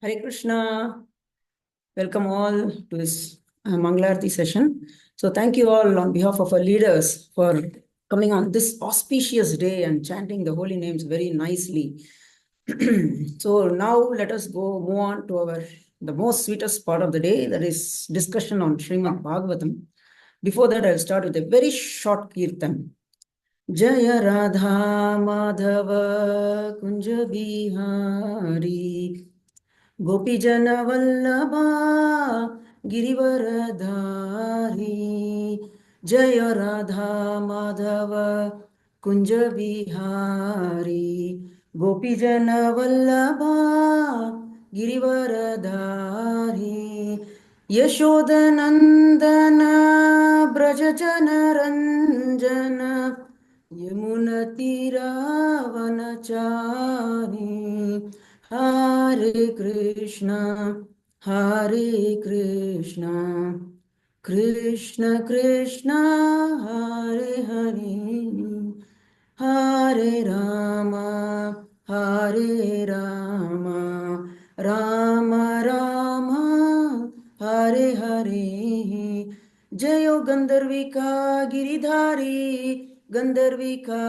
Hare Krishna. Welcome all to this Mangalarti session. So thank you all on behalf of our leaders for coming on this auspicious day and chanting the holy names very nicely. So now let us move on to the most sweetest part of the day, that is discussion on Srimad Bhagavatam. Before that, I'll start with a very short kirtan. Jaya Radha Madhava Kunja Bihari Gopijana Vallabha Girivaradhari Jaya Radha Madhava Kunja Bihari Gopijana Vallabha Girivaradhari Yashodanandana Brajajana Ranjana Yamunatiravanachari Hare Krishna, Hare Krishna, Krishna Krishna, Hare Hare, Hare Rama, Hare Rama, Rama Rama, Hare Hare. Jayo Gandharvika Giridhari, Gandharvika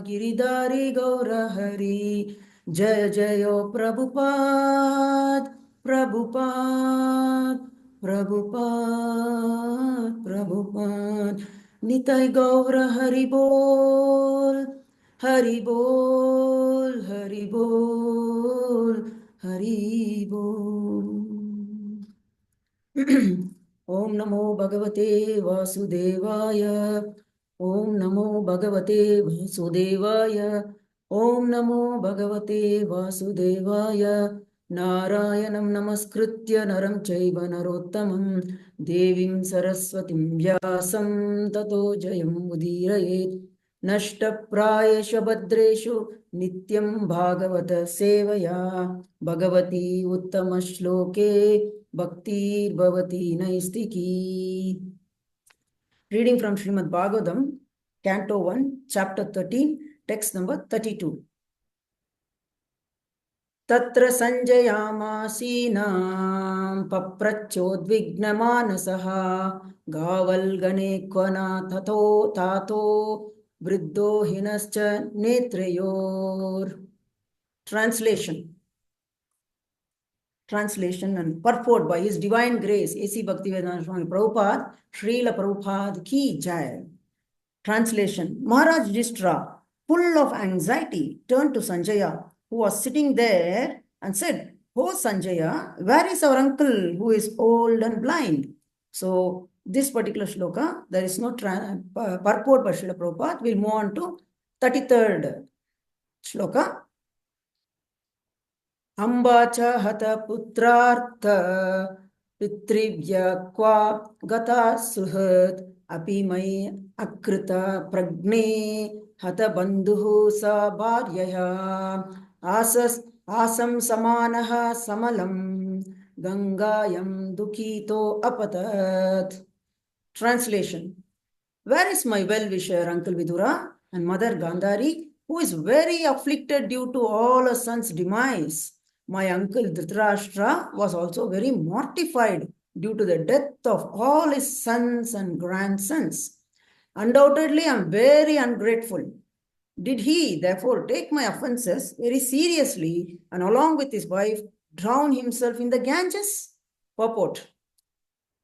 Giridhari Gaurahari. Jaya Jayo Prabhupada, Prabhupada, Prabhupada, Prabhupada. Nitai Gaura Haribol, Haribol, Haribol, Haribol. Om Namo Bhagavate Vasudevaya. Om Namo Bhagavate Vasudevaya. Om Namo Bhagavate Vasudevaya. Narayanam Namaskritya Naram Chaiva Narottamam Devim Saraswatim Vyasam Tato Jayam Udirayet Nashtaprayesha Bhadreshu Nityam Bhagavata Sevaya Bhagavati Uttama Shloke Bhakti Bhavati Naistiki. Reading from Srimad Bhagavatam, Canto 1, Chapter 13, text number 32. Tatra Sanjayamasina Paprachodvignamanasah Gavalgane Kwana Tato Vriddho Hinascha Netrayor. Translation and purport by His Divine Grace, A.C. Bhaktivedanta Swami Prabhupada, Srila Prabhupada Ki Jai. Translation. Maharaj Yudhishthira, full of anxiety, turned to Sanjaya, who was sitting there, and said, "Oh Sanjaya, where is our uncle who is old and blind?" So, this particular shloka, there is no purport by Srila Prabhupada. We'll move on to 33rd shloka. Ambacha hata putrartha pitrivya kwa gata suhat apimai akrita pragne hata bandhuhu sa bharyaya asam samanaha samalam gangayam dukhito apatat. Translation. Where is my well-wisher Uncle Vidura and Mother Gandhari, who is very afflicted due to all her son's demise? My uncle Dhritarashtra was also very mortified due to the death of all his sons and grandsons. Undoubtedly, I am very ungrateful. Did he, therefore, take my offenses very seriously and along with his wife drown himself in the Ganges? Purport.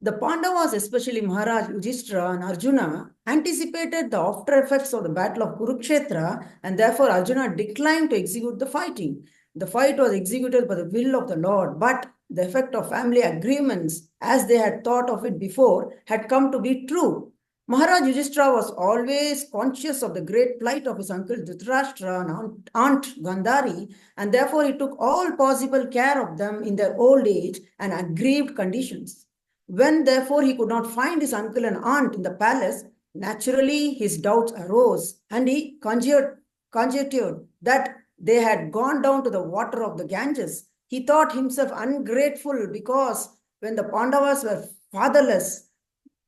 The Pandavas, especially Maharaj Yudhishthira and Arjuna, anticipated the after effects of the battle of Kurukshetra, and therefore Arjuna declined to execute the fighting. The fight was executed by the will of the Lord, but the effect of family agreements, as they had thought of it before, had come to be true. Maharaj Yudhishthira was always conscious of the great plight of his uncle Dhritarashtra and aunt Gandhari, and therefore he took all possible care of them in their old age and aggrieved conditions. When, therefore, he could not find his uncle and aunt in the palace, naturally his doubts arose, and he conjectured that they had gone down to the water of the Ganges. He thought himself ungrateful because when the Pandavas were fatherless,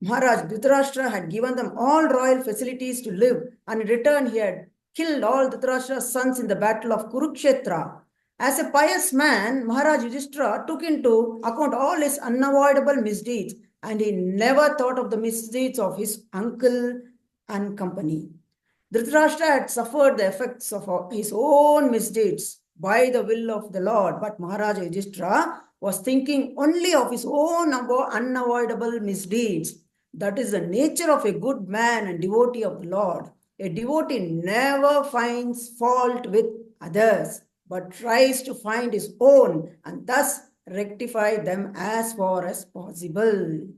Maharaj Dhritarashtra had given them all royal facilities to live, and in return he had killed all Dhritarashtra's sons in the battle of Kurukshetra. As a pious man, Maharaj Yudhishthira took into account all his unavoidable misdeeds, and he never thought of the misdeeds of his uncle and company. Dhritarashtra had suffered the effects of his own misdeeds by the will of the Lord, but Maharaj Yudhishthira was thinking only of his own unavoidable misdeeds. That is the nature of a good man and devotee of the Lord. A devotee never finds fault with others, but tries to find his own and thus rectify them as far as possible.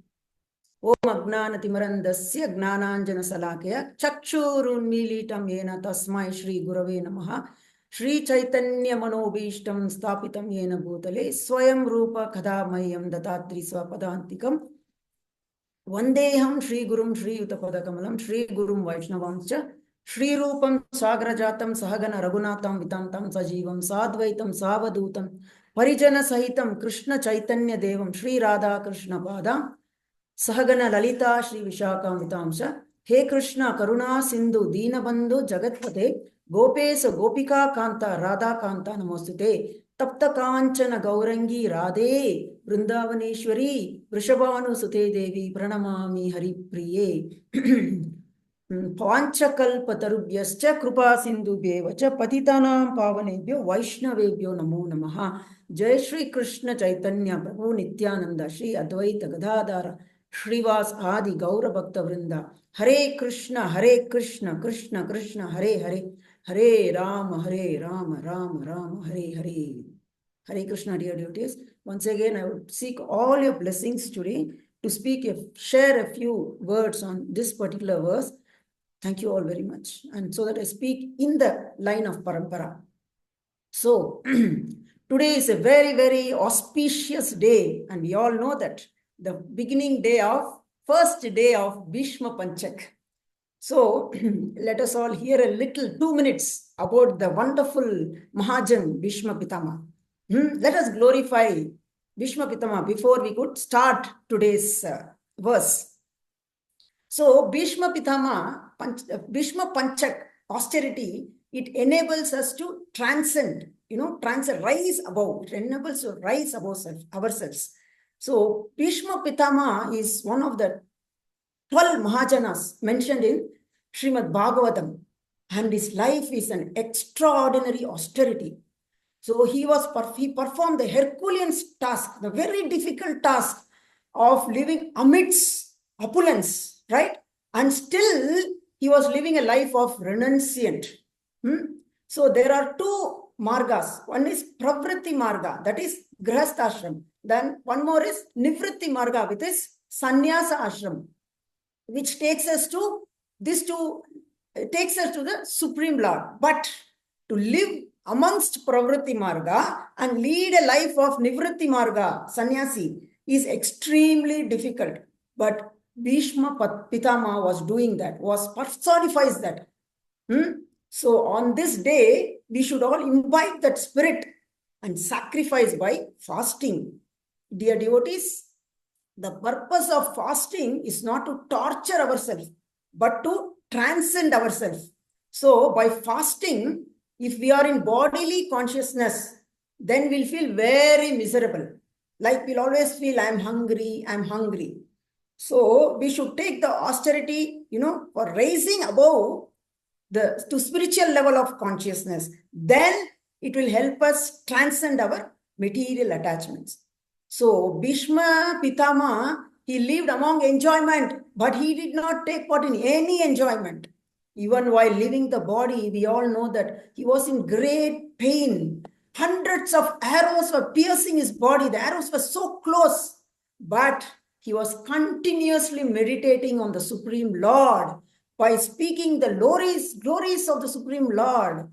Om Agnanatimarandasya Gnananjana Chakshurunmilitam Yena Tasmai Shri Gurave Namaha Shri Chaitanya Manobishtam Stapitam Yena Bhutale Swayam Rupa Kadamayam Datatri Swapadantikam Vandeham Shri Gurum Shri Utapadakamalam Shri Gurum Vaishnavamcha Shri Rupam Sagrajatam Sahagana Raghunatam Vitantam Sajivam Sadvaitam Savadutam Parijana Sahitam Krishna Chaitanya Devam Shri Radha Krishna Padam Sahagana Lalita Shri Vishakamitamsha He Krishna Karuna Sindhu Deenabandhu Jagatpate Gopesa Gopika Kanta Radha Kanta Namostute Tapta Kanchana Gaurangi Radhe Vrindavaneshwari Vrishabhanu Sute Devi Pranamami Hari Priye Panchakalpatarubhyascha Krupa Sindhu Bevacha Patitanam Pavanebhyo Vaishnavebhyo Namo Namaha Jai Shri Krishna Chaitanya Prabhu Nityananda Shri Advaita Gadadhara Shrivas Adi Gaura Bhakta Vrinda Hare Krishna Krishna Krishna Hare Hare Hare Rama Rama Rama Hare Hare. Hare Krishna, dear devotees. Once again, I would seek all your blessings today to share a few words on this particular verse. Thank you all very much. And so that I speak in the line of Parampara. So, today is a very, very auspicious day. And we all know that the first day of Bhishma Panchak. So, let us all hear a little 2 minutes about the wonderful Mahajan Bhishma Pitama. Let us glorify Bhishma Pitama before we could start today's verse. So, Bhishma Panchak, austerity, it enables us to transcend, rise above. It enables us to rise above ourselves. So, Bhishma Pitama is one of the 12 Mahajanas mentioned in Srimad Bhagavatam, and his life is an extraordinary austerity. So he performed the Herculean task, the very difficult task of living amidst opulence, right? And still he was living a life of renunciant. So there are two margas. One is Pravritti Marga, that is Grihastha Ashram. Then one more is Nivritti Marga, which is Sannyasa Ashram, which takes us to the Supreme Lord. But to live amongst Pravritti Marga and lead a life of Nivritti Marga, sannyasi, is extremely difficult. But Bhishma Pitama was doing that, personifies that. So on this day, we should all imbibe that spirit and sacrifice by fasting. Dear devotees, the purpose of fasting is not to torture ourselves, but to transcend ourselves. So by fasting, if we are in bodily consciousness, then we'll feel very miserable. Like we'll always feel, I'm hungry. So we should take the austerity, for raising above to spiritual level of consciousness. Then it will help us transcend our material attachments. So Bhishma Pitama, he lived among enjoyment, but he did not take part in any enjoyment. Even while leaving the body, we all know that he was in great pain. Hundreds of arrows were piercing his body. The arrows were so close, but he was continuously meditating on the Supreme Lord by speaking the glories of the Supreme Lord,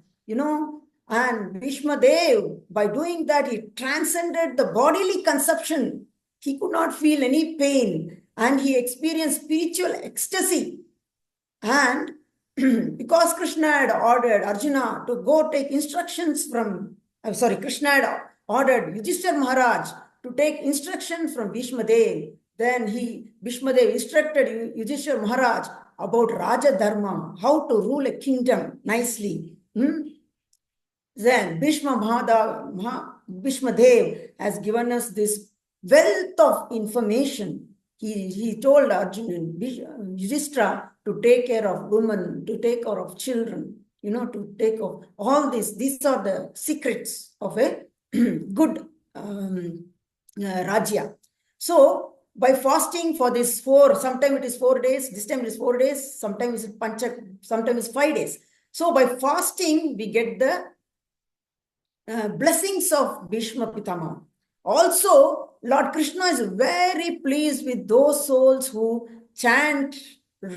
and Bhishma Dev, by doing that, he transcended the bodily conception. He could not feel any pain, and he experienced spiritual ecstasy. And because Krishna had ordered Arjuna to go take instructions Krishna had ordered Yudhishthira Maharaj to take instructions from Bhishma Dev. Then Bhishma Dev instructed Yudhishthira Maharaj about Raja Dharma, how to rule a kingdom nicely. Then Bhishma Dev has given us this wealth of information. He told Arjuna, Yudhishthira, to take care of women, to take care of children, to take of all this. These are the secrets of a good Rajya. So, by fasting for this sometimes it is 4 days, this time it is 4 days, sometimes it is Panchak, sometimes it's 5 days. So, by fasting, we get the blessings of Bhishma Pitama. Also, Lord Krishna is very pleased with those souls who chant,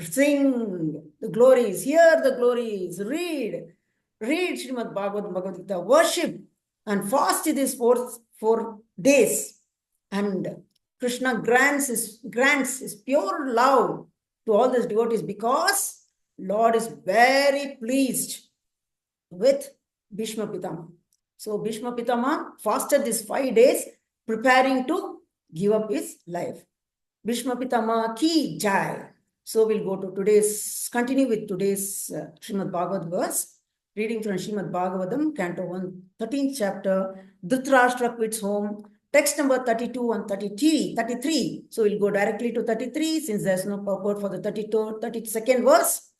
sing the glories, hear the glories, read Srimad Bhagavad Gita, worship and fast these 4 days. And Krishna grants his pure love to all these devotees because Lord is very pleased with Bhishma Pitama. So Bhishma Pitama fasted these 5 days, preparing to give up his life. Bhishma Pitama ki jai. So we'll go to continue with today's Srimad Bhagavad verse. Reading from Srimad Bhagavatam, Canto 1, 13th chapter. Dhritarashtra quits home. Text number 32 and 33. So we'll go directly to 33 since there's no purport for the 32nd verse.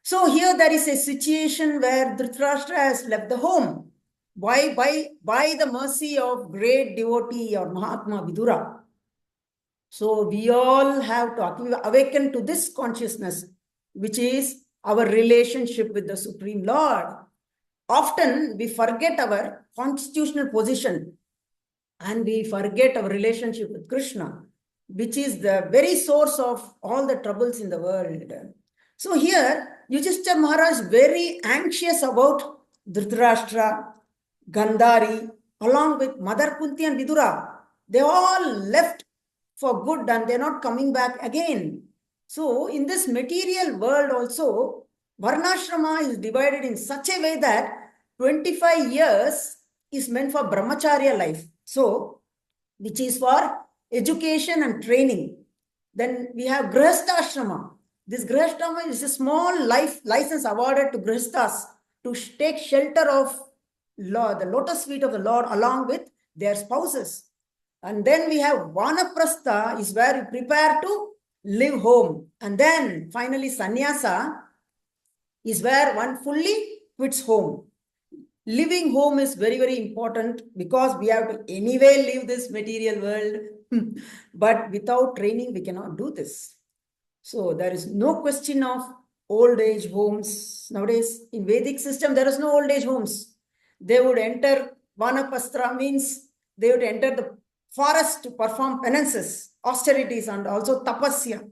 So here there is a situation where Dhritarashtra has left the home. Why? By the mercy of great devotee or Mahatma Vidura. So we all have to awaken to this consciousness, which is our relationship with the Supreme Lord. Often we forget our constitutional position and we forget our relationship with Krishna, which is the very source of all the troubles in the world. So here, Yudhishthira Maharaj is very anxious about Dhritarashtra, Gandhari, along with Mother Kunti and Vidura. They all left for good and they're not coming back again. So in this material world also, Varnashrama is divided in such a way that 25 years is meant for brahmacharya life. So, which is for education and training. Then we have Grihastha. This Grihastha is a small life license awarded to Grihasthas to take shelter of Lord, the lotus feet of the Lord along with their spouses. And then we have Vanaprastha is where you prepare to live home. And then finally Sannyasa is where one fully quits home. Living home is very, very important because we have to anyway leave this material world. But without training, we cannot do this. So there is no question of old age homes. Nowadays, in Vedic system, there is no old age homes. They would enter, Vanapastra means they would enter the forest to perform penances, austerities, and also tapasya,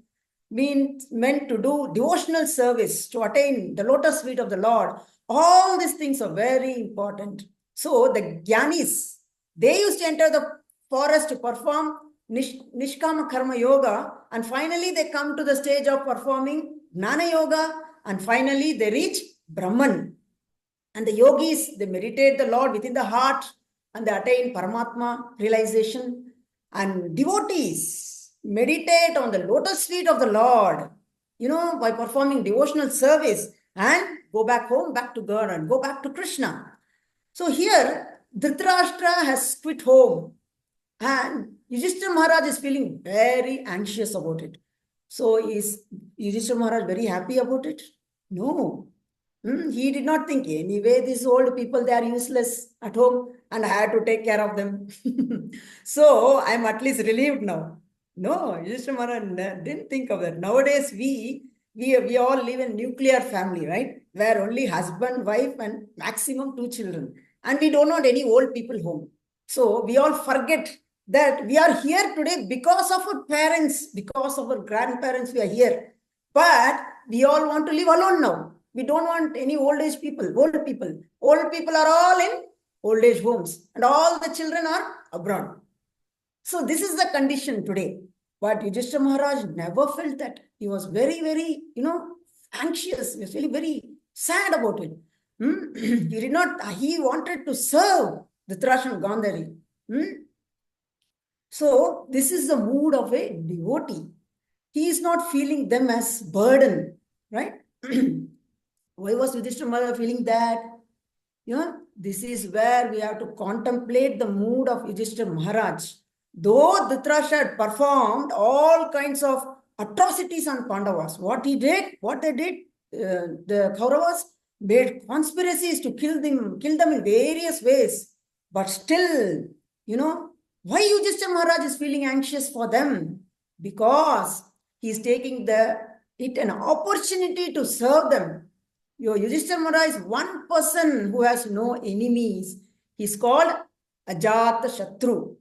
meant to do devotional service to attain the lotus feet of the Lord. All these things are very important. So the Gyanis, they used to enter the forest to perform Nishkama Karma Yoga, and finally they come to the stage of performing Jnana Yoga, and finally they reach Brahman. And the yogis, they meditate the Lord within the heart and they attain Paramatma realization. And devotees meditate on the lotus feet of the Lord, by performing devotional service and go back home, back to God and go back to Krishna. So here, Dhritarashtra has quit home and Yudhishthira Maharaj is feeling very anxious about it. So is Yudhishthira Maharaj very happy about it? No. He did not think, anyway, these old people, they are useless at home and I had to take care of them. So I'm at least relieved now. No, Yudhishthira Maharaj didn't think of that. Nowadays, we all live in nuclear family, right? Where only husband, wife and maximum 2 children. And we don't want any old people home. So we all forget that we are here today because of our parents, because of our grandparents, we are here. But we all want to live alone now. We don't want any old age people, old people. Old people are all in old age homes and all the children are abroad. So this is the condition today. But Yudhishthira Maharaj never felt that. He was very, very, anxious. He was really very sad about it. He wanted to serve the Dhritarashtra and Gandhari. So this is the mood of a devotee. He is not feeling them as burden, right? Why was Yudhishthira Maharaj feeling that? this is where we have to contemplate the mood of Yudhishthira Maharaj. Though Dhritarashtra had performed all kinds of atrocities on Pandavas, what they did, the Kauravas made conspiracies to kill them in various ways. But still, why Yudhishthira Maharaj is feeling anxious for them? Because he is taking it an opportunity to serve them. Your Yudhishthira Maharaj is one person who has no enemies. He's called Ajata Shatru.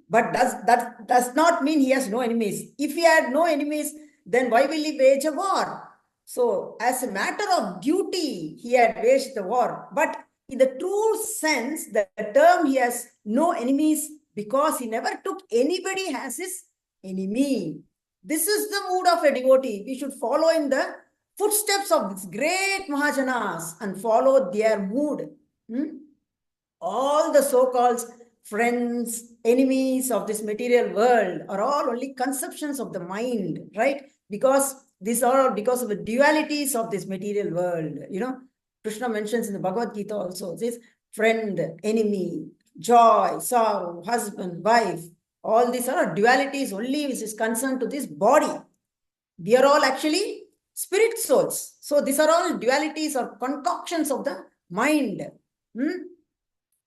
But that does not mean he has no enemies. If he had no enemies, then why will he wage a war? So, as a matter of duty, he had waged the war. But in the true sense, the term he has no enemies because he never took anybody as his enemy. This is the mood of a devotee. We should follow in the footsteps of these great Mahajanas and follow their mood. All the so-called friends, enemies of this material world are all only conceptions of the mind, right? Because these are because of the dualities of this material world. Krishna mentions in the Bhagavad Gita also, says friend, enemy, joy, sorrow, husband, wife. All these are dualities only which is concerned to this body. We are all actually spirit souls. So these are all dualities or concoctions of the mind.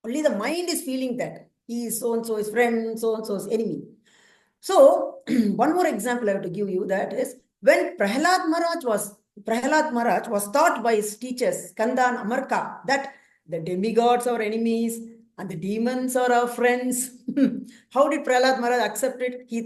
Only the mind is feeling that he is so-and-so is friend, so-and-so is enemy. So one more example I have to give you, that is when Prahlad Maharaj was taught by his teachers, Skanda and Amarka, that the demigods are enemies and the demons are our friends. How did Prahlad Maharaj accept it? He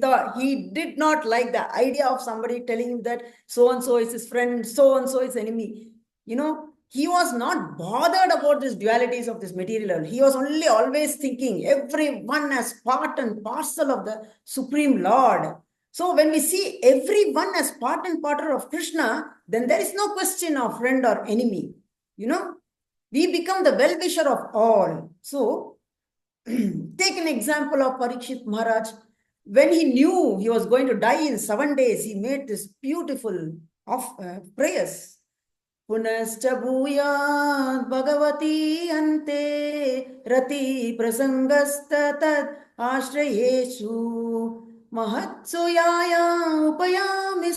did not like the idea of somebody telling him that so-and-so is his friend, so-and-so is enemy. He was not bothered about these dualities of this material. He was only always thinking everyone as part and parcel of the Supreme Lord. So when we see everyone as part and parcel of Krishna, then there is no question of friend or enemy. We become the well-wisher of all. So take an example of Parikshit Maharaj. When he knew he was going to die in 7 days, he made this beautiful prayers. Punascha bhuyat bhagavati ante rati prasangasta tad ashrayeshu mahatsuyaya upayami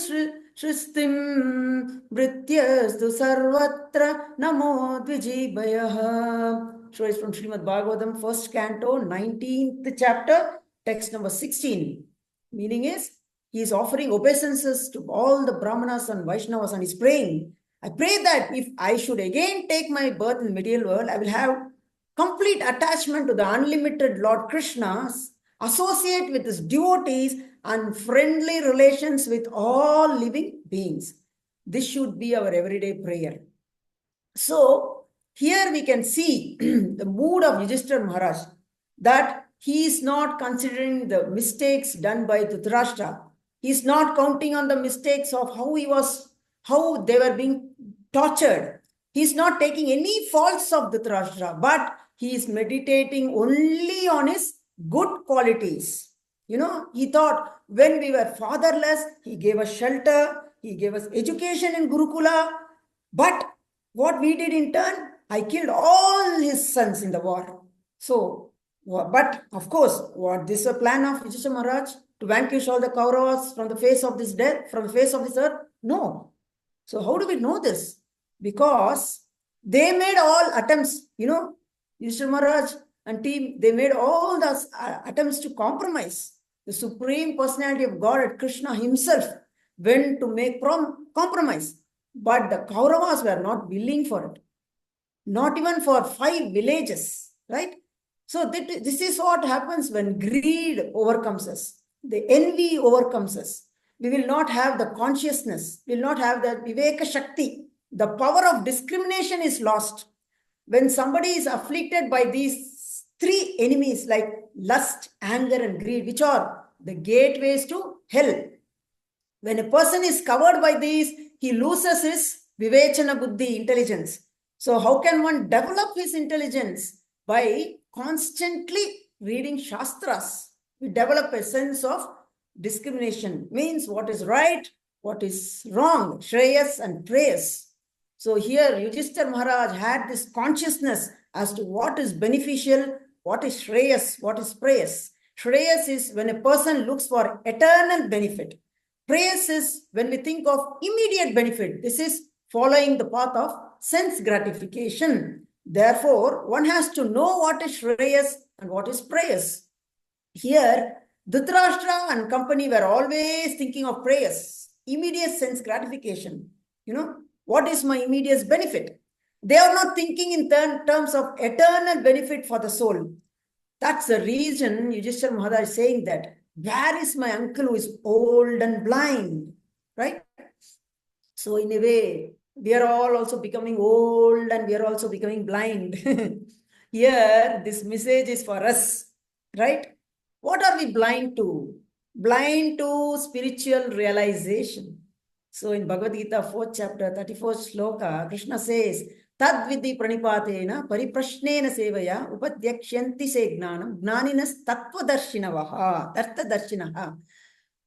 shristim brityastu sarvatra namo dvijibhayah. So it's from Srimad Bhagavatam, 1st canto, 19th chapter, text number 16. Meaning is, he is offering obeisances to all the Brahmanas and Vaishnavas and he's praying, I pray that if I should again take my birth in the material world, I will have complete attachment to the unlimited Lord Krishna, associate with his devotees and friendly relations with all living beings. This should be our everyday prayer. So here we can see the mood of Yudhishthira Maharaj, that he is not considering the mistakes done by Dhritarashtra. He is not counting on the mistakes of how they were being tortured. He is not taking any faults of Dhritarashtra, but he is meditating only on his good qualities. He thought when we were fatherless, he gave us shelter, he gave us education in Gurukula, but what we did in turn, I killed all his sons in the war. So, but of course, what this is a plan of Yudhishthira Maharaj to vanquish all the Kauravas from the face of this earth? No. So how do we know this? Because they made all attempts, Yudhishthira Maharaj and team, they made all those attempts to compromise. The Supreme Personality of God, Krishna himself, went to make compromise. But the Kauravas were not willing for it. Not even for 5 villages, right? So this is what happens when greed overcomes us. The envy overcomes us. We will not have the consciousness. We will not have the Viveka Shakti. The power of discrimination is lost. When somebody is afflicted by these 3 enemies like lust, anger and greed, which are the gateways to hell. When a person is covered by these, he loses his Vivechana Buddhi, intelligence. So how can one develop his intelligence? By constantly reading Shastras. We develop a sense of discrimination, means what is right, what is wrong, Shreyas and Preyas. So here Yudhishthira Maharaj had this consciousness, as to what is beneficial, what is Shreyas, what is Preyas. Shreyas is when a person looks for eternal benefit. Preyas is when we think of immediate benefit. This is following the path of sense gratification. Therefore, one has to know what is Shreyas and what is Preyas. Here, Dhritarashtra and company were always thinking of Preyas, immediate sense gratification. What is my immediate benefit? They are not thinking in terms of eternal benefit for the soul. That's the reason Yudhishthira Maharaj is saying that, where is my uncle who is old and blind? Right? So in a way, we are all also becoming old and we are also becoming blind. Here, this message is for us. Right? What are we blind to? Blind to spiritual realization. So in Bhagavad Gita, 4th chapter, 34th shloka, Krishna says, Tad vidhi pranipatena pariprashnena sevaya upadyakshanti se gnanam gnaninas tattvadarshinaha.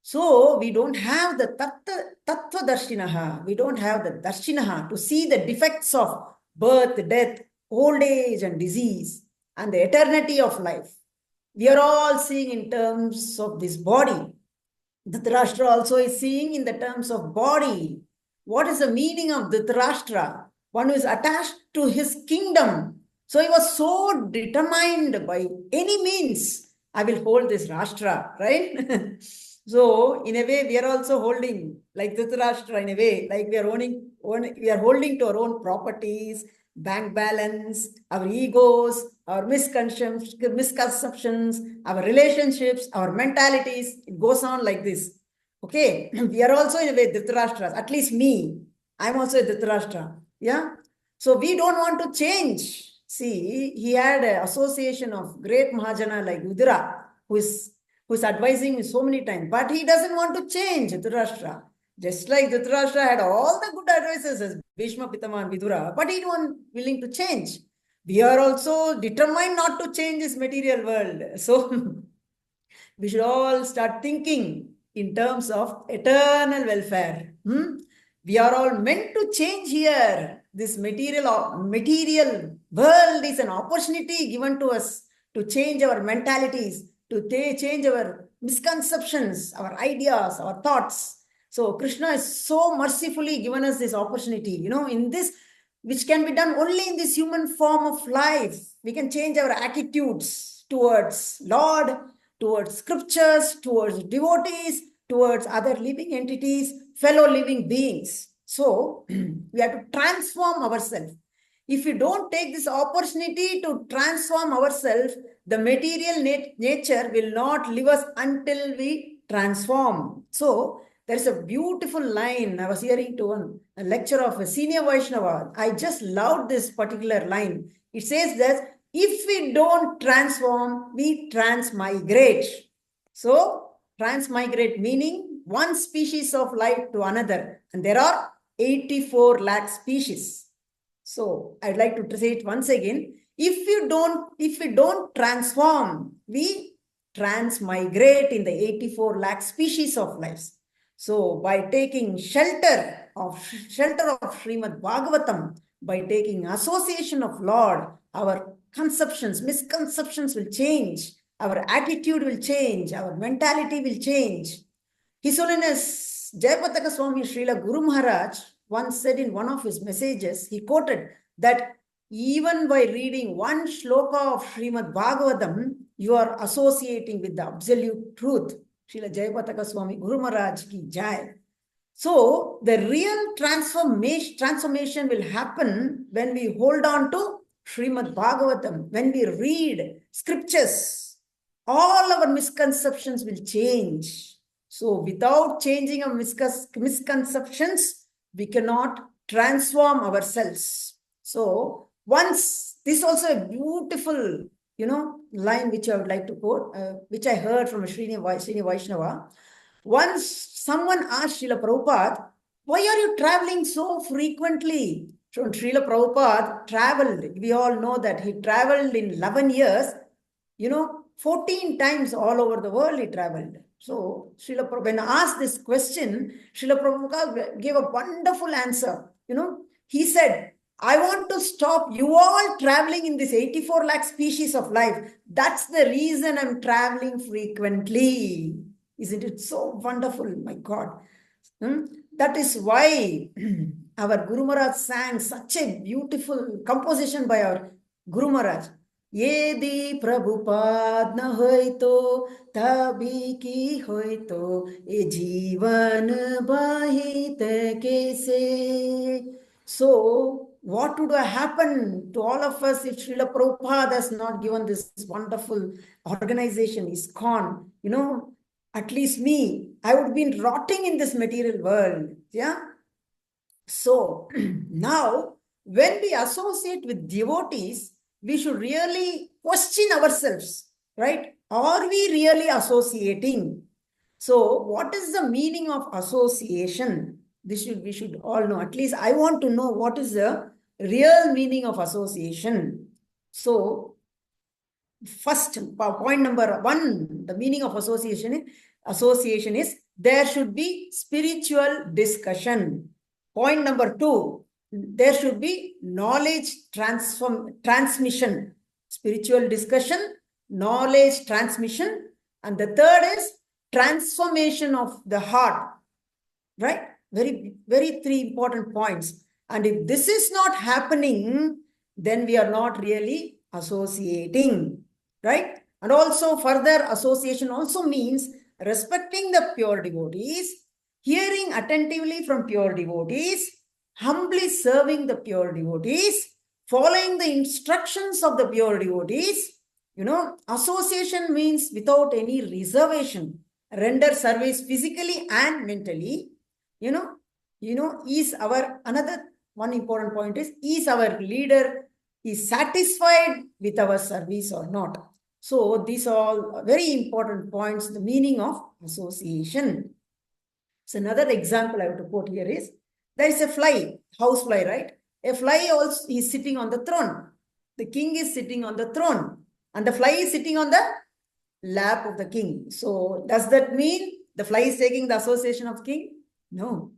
So we don't have the tattvadarshinaha. We don't have the darshinaha to see the defects of birth, death, old age and disease and the eternity of life. We are all seeing in terms of this body. Dhritarashtra also is seeing in the terms of body. What is the meaning of Dhritarashtra? One who is attached to his kingdom. So he was so determined by any means, I will hold this Rashtra, right? So in a way, we are also holding, like Dhritarashtra in a way, like we are holding to our own properties, bank balance, our egos, our misconceptions, our relationships, our mentalities. It goes on like this. Okay, we are also in a way Dhritarashtra. At least me, I'm also a Dhritarashtra. Yeah. So we don't want to change. See, he had an association of great Mahajana like Udira, who's advising me so many times, but he doesn't want to change Dhritarashtra. Just like Dhritarashtra had all the good advices as Bhishma, Pitama and Vidura, but he wasn't willing to change. We are also determined not to change this material world. So we should all start thinking in terms of eternal welfare. We are all meant to change here. This material world is an opportunity given to us to change our mentalities, to change our misconceptions, our ideas, our thoughts. So Krishna is so mercifully given us this opportunity, in this, which can be done only in this human form of life. We can change our attitudes towards Lord, towards scriptures, towards devotees, towards other living entities, fellow living beings. So we have to transform ourselves. If we don't take this opportunity to transform ourselves, the material nature will not leave us until we transform. So there is a beautiful line. I was hearing to a lecture of a senior Vaishnava. I just loved this particular line. It says that if we don't transform, we transmigrate. So transmigrate meaning one species of life to another. And there are 84 lakh species. So I'd like to say it once again. If we don't transform, we transmigrate in the 84 lakh species of lives. So by taking shelter of Srimad Bhagavatam, by taking association of Lord, our conceptions, misconceptions will change. Our attitude will change. Our mentality will change. His Holiness Jayapataka Swami Srila Guru Maharaj once said in one of his messages, he quoted that even by reading one shloka of Srimad Bhagavatam, you are associating with the absolute truth. Srila Jayapataka Swami Guru Maharaj ki jai. So the real transformation will happen when we hold on to Srimad Bhagavatam, when we read scriptures. All our misconceptions will change. So without changing our misconceptions, we cannot transform ourselves. So once, this is also a beautiful, line which I would like to quote, which I heard from a Srini Vaishnava. Once someone asked Srila Prabhupada, why are you traveling so frequently? So Srila Prabhupada traveled, we all know that he traveled in 11 years, 14 times all over the world he traveled. So Srila Prabhupada, when asked this question, Srila Prabhupada gave a wonderful answer. He said, I want to stop you all traveling in this 84 lakh species of life. That's the reason I'm traveling frequently. Isn't it so wonderful? My God. That is why our Guru Maharaj sang such a beautiful composition by our Guru Maharaj. Yedi Prabhupada na hoito, tabi ki hoito, e jivan bahit kaise. So, what would have happened to all of us if Srila Prabhupada has not given this wonderful organization, ISKCON? At least me, I would have been rotting in this material world. Yeah. So, now, when we associate with devotees, we should really question ourselves, right? Are we really associating? So, what is the meaning of association? We should all know. At least I want to know what is the real meaning of association. So, first point number one, the meaning of association is there should be spiritual discussion. Point number two, there should be knowledge transmission, spiritual discussion, knowledge transmission, and the third is transformation of the heart, right? Very, very three important points. And if this is not happening, then we are not really associating, right? And also further association also means respecting the pure devotees, hearing attentively from pure devotees, humbly serving the pure devotees, following the instructions of the pure devotees. Association means without any reservation, render service physically and mentally. Is our, another one important point is our leader is satisfied with our service or not? So these are all very important points, the meaning of association. So another example I have to quote here is, there is a fly, house fly, right? A fly also is sitting on the throne. The king is sitting on the throne and the fly is sitting on the lap of the king. So does that mean the fly is taking the association of king? No.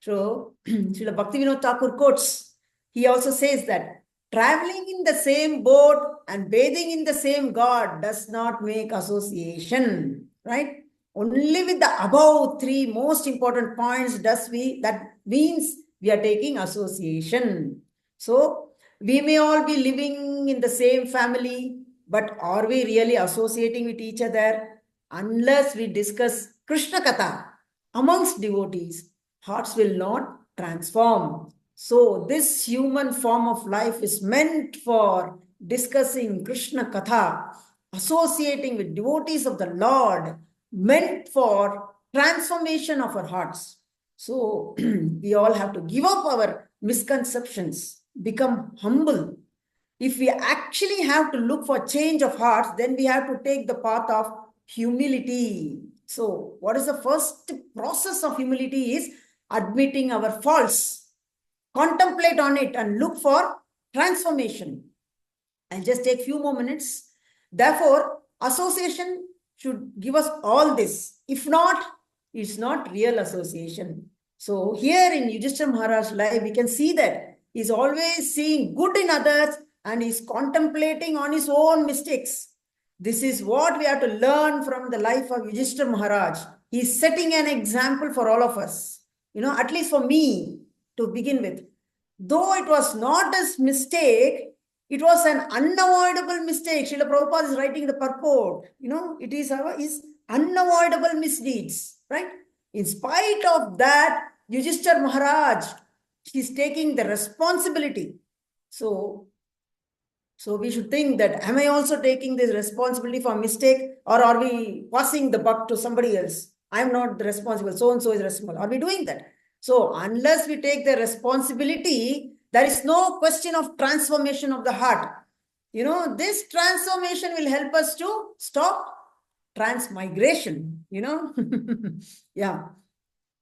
So Srila Bhaktivinoda Thakur quotes, he also says that traveling in the same boat and bathing in the same God does not make association, right? Only with the above three most important points that means we are taking association. So we may all be living in the same family, but are we really associating with each other? Unless we discuss Krishna Katha amongst devotees, hearts will not transform. So this human form of life is meant for discussing Krishna Katha, associating with devotees of the Lord, meant for transformation of our hearts. So we all have to give up our misconceptions, become humble. If we actually have to look for change of hearts, then we have to take the path of humility. So what is the first process of humility is admitting our faults, contemplate on it and look for transformation. I'll just take few more minutes. Therefore, association should give us all this. If not, it's not real association. So here in Yudhishthira Maharaj's life, we can see that he's always seeing good in others and he's contemplating on his own mistakes. This is what we have to learn from the life of Yudhishthira Maharaj. He's setting an example for all of us. At least for me to begin with. Though it was not a mistake, it was an unavoidable mistake. Srila Prabhupada is writing the purport. It is his unavoidable misdeeds, right? In spite of that, Yudhishthira Maharaj, he's taking the responsibility. So we should think that, am I also taking this responsibility for mistake, or are we passing the buck to somebody else? I'm not responsible, so-and-so is responsible. Are we doing that? So unless we take the responsibility, there is no question of transformation of the heart. This transformation will help us to stop transmigration, Yeah.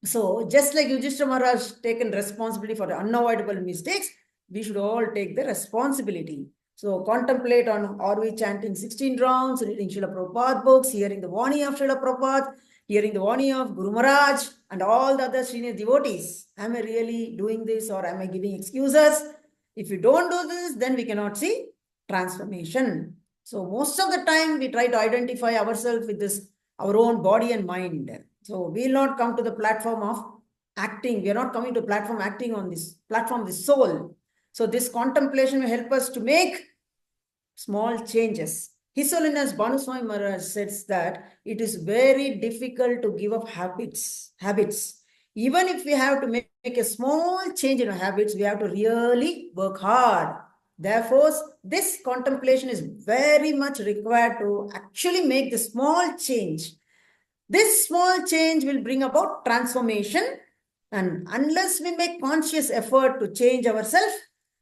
So just like Yudhishthira Maharaj taken responsibility for the unavoidable mistakes, we should all take the responsibility. So contemplate on, are we chanting 16 rounds, reading Srila Prabhupada books, hearing the Vani of Srila Prabhupada, hearing the Vani of Guru Maharaj and all the other senior devotees. Am I really doing this or am I giving excuses? If we don't do this, then we cannot see transformation. So most of the time we try to identify ourselves with this, our own body and mind. So we will not come to the platform of acting. We are not coming to platform acting on this platform, the soul. So this contemplation will help us to make small changes. His Holiness Banuswami Maharaj says that it is very difficult to give up habits. Even if we have to make a small change in our habits, we have to really work hard. Therefore, this contemplation is very much required to actually make the small change. This small change will bring about transformation, and unless we make conscious effort to change ourselves,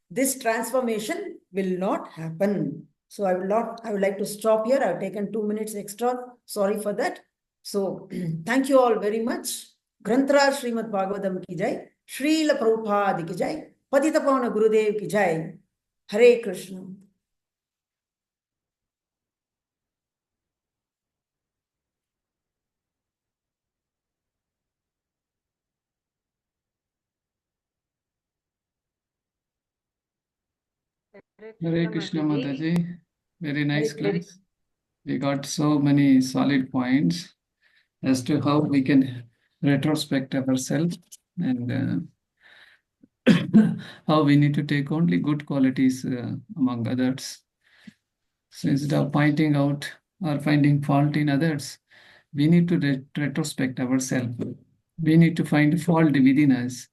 this transformation will not happen. So I would like to stop here. I've taken 2 minutes extra. Sorry for that. So thank you all very much. Granthra Srimad Bhagavatam ki jai. Srila Prabhupada ki jai. Patita Pavana Gurudev ki jai. Hare Krishna. Hare Krishna Mataji. Very nice class. We got so many solid points as to how we can retrospect ourselves and how we need to take only good qualities among others. So instead of pointing out or finding fault in others, we need to retrospect ourselves. We need to find fault within us.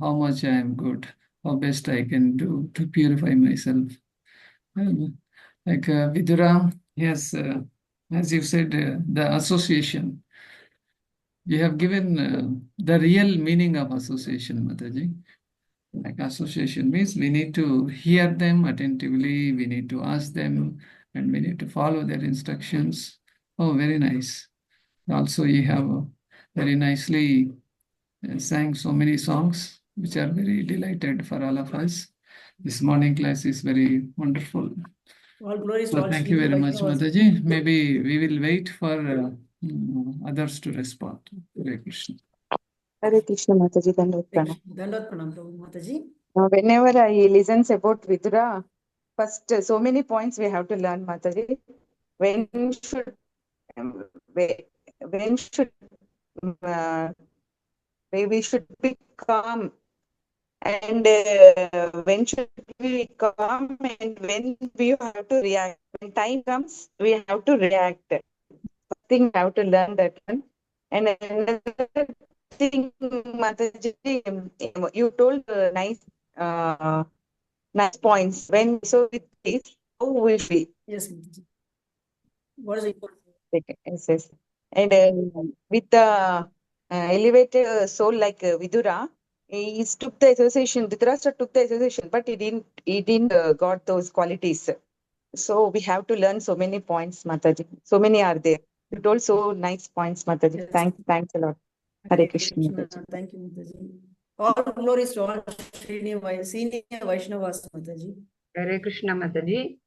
How much I am good, how best I can do to purify myself. Like Vidura, yes, as you said, the association. You have given the real meaning of association, Mataji. Like association means we need to hear them attentively, we need to ask them, and we need to follow their instructions. Oh, very nice. Also, you have very nicely sang so many songs, which are very delighted for all of us. This morning class is very wonderful. All glories to So all thank you Sri very much, Vaishnavas. Mataji. Maybe we will wait for others to respond. Hare Krishna. Hare Krishna Mataji, Dandot Pranam. Dandot Pranam, Prabhu Mataji. Whenever I listens about Vidura, first so many points we have to learn, Mataji. When should we should be calm, and when should we be calm, and when we have to react. When time comes, we have to react. First thing we have to learn that one. And another thing, Mataji, you told nice points. When so with this, how we feel. Yes, Mataji. What is it? Yes. And with the elevated soul like Vidura, he took the association. Dhritarashtra took the association, but he didn't got those qualities. So we have to learn so many points, Mataji. So many are there. You told so nice points, Mataji. Yes. Thanks a lot. Hare Krishna. Mataji. Thank you, Mataji. All glories to all senior Vaishnavas, Mataji. Hare Krishna Mataji.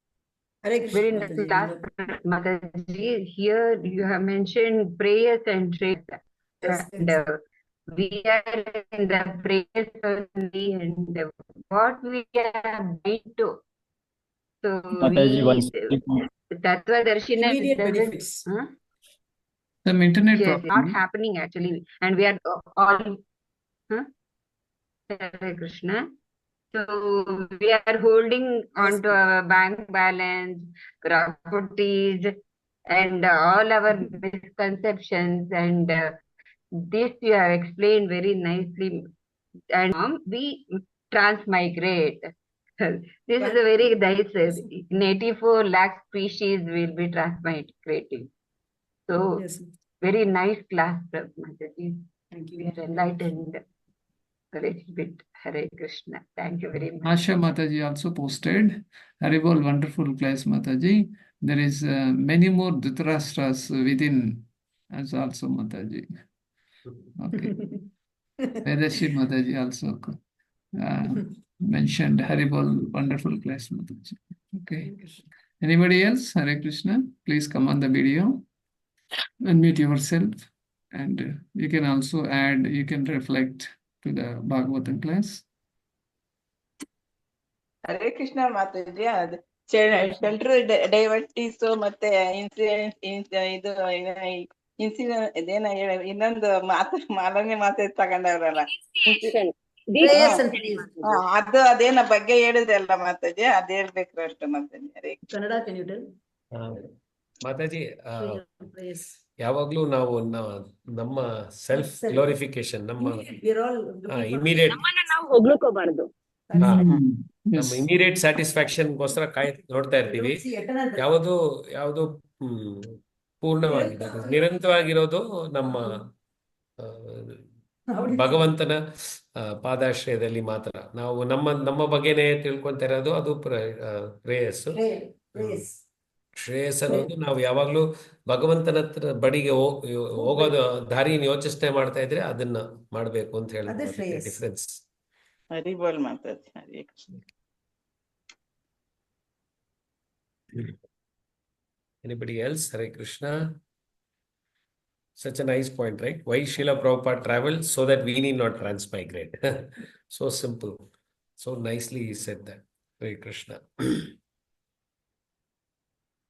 Hare Krishna, Very nice class, Mataji. Here you have mentioned prayers and trades. Yes, And we are in the prayers only, and what we are going to. So Tattva Darshina immediate doesn't. benefits. Some internet Yes, problem. not happening actually. And we are all. Hare Krishna. So we are holding on to our bank balance, properties, and all our misconceptions. And this you have explained very nicely. And we transmigrate. This is a very nice. 84 lakh species will be transmigrating. So Yes. very nice class, Mataji. Thank you. We are enlightened a little bit. Hare Krishna. Thank you very much. Asha Mataji also posted. Haribol, wonderful class, Mataji. There is many more Dhritarashtras within as also, Mataji. Okay. Vedashi Mataji also mentioned Haribol, wonderful class, Mataji. Okay. Anybody else? Hare Krishna. Please come on the video. Unmute yourself. And you can also add, you can reflect to the Bhagavatam class. Hare Krishna Mataji. ಅದು shelter ಡೈವರ್ಟೀಸ್ ಮತ್ತೆ ಇದು incident ಇದೇನ ಹೇಳ ಇನ್ನೊಂದು ಮಾಲನ್ಯ ಮಾತು ತಗೊಂಡವ್ರಲ್ಲ ಶ್ರೇಯಸ್ ಅಂತ ಹೇಳಿ. ಅದು ಅದೇನ ಬಗ್ಗೆ ಹೇಳಿದ್ರಲ್ಲ ಮಾತಾಜಿ, ಅದ್ ಹೇಳ್ಬೇಕು ಅಷ್ಟು ಮಾತಾಜಿ. ಹರೇ Kannada can you tell? Mataji, Shreyas. ಯಾವಾಗ್ಲೂ ನಾವು ನಮ್ಮ ಸೆಲ್ಫ್ ಗ್ಲೋರಿಫಿಕೇಶನ್, ನಮ್ಮ We're all looking for- immediate ನಾವು ಹೋಗ್ಲಿಕ್ಕೋಬಾರ್ದು. ನಮ್ಮ ಇಮಿಡಿಯೇಟ್ ಸ್ಯಾಟಿಸ್ಫ್ಯಾಕ್ಷನ್ ಗೋಸ್ಕರ ನೋಡ್ತಾ ಇರ್ತೀವಿ. See, eternal. ಯಾವುದು ಪೂರ್ಣವಾಗಿದೆ, ನಿರಂತರವಾಗಿರೋದು ನಮ್ಮ ಭಗವಂತನ ಪಾದಾಶ್ರಯದಲ್ಲಿ ಮಾತ್ರ. ನಾವು ನಮ್ಮ ಬಗ್ಗೆನೇ ತಿಳ್ಕೊಂತ ಇರೋದು, ಅದು ಪ್ರೇಯಸ್ಸು. Praise. ಶ್ರೇಯಸ್ ಅನ್ನೋದು ನಾವು ಯಾವಾಗ್ಲೂ ಭಗವಂತನ ಬಡಿಗೆ ಹೋಗೋದು ದಾರಿನ ಯೋಚನೆ ಮಾಡ್ತಾ ಇದ್ರೆ ಅದನ್ನ ಮಾಡ್ಬೇಕು ಅಂತ ಅದೇ ಹೇಳಿ Shreyas. Difference. Hari bowl Mataji. Hare Krishna. Anybody else? Hare Krishna. Such a nice point, right? Why Srila Prabhupada traveled? So that we need not transmigrate. So simple. So nicely he said that. Hare Krishna.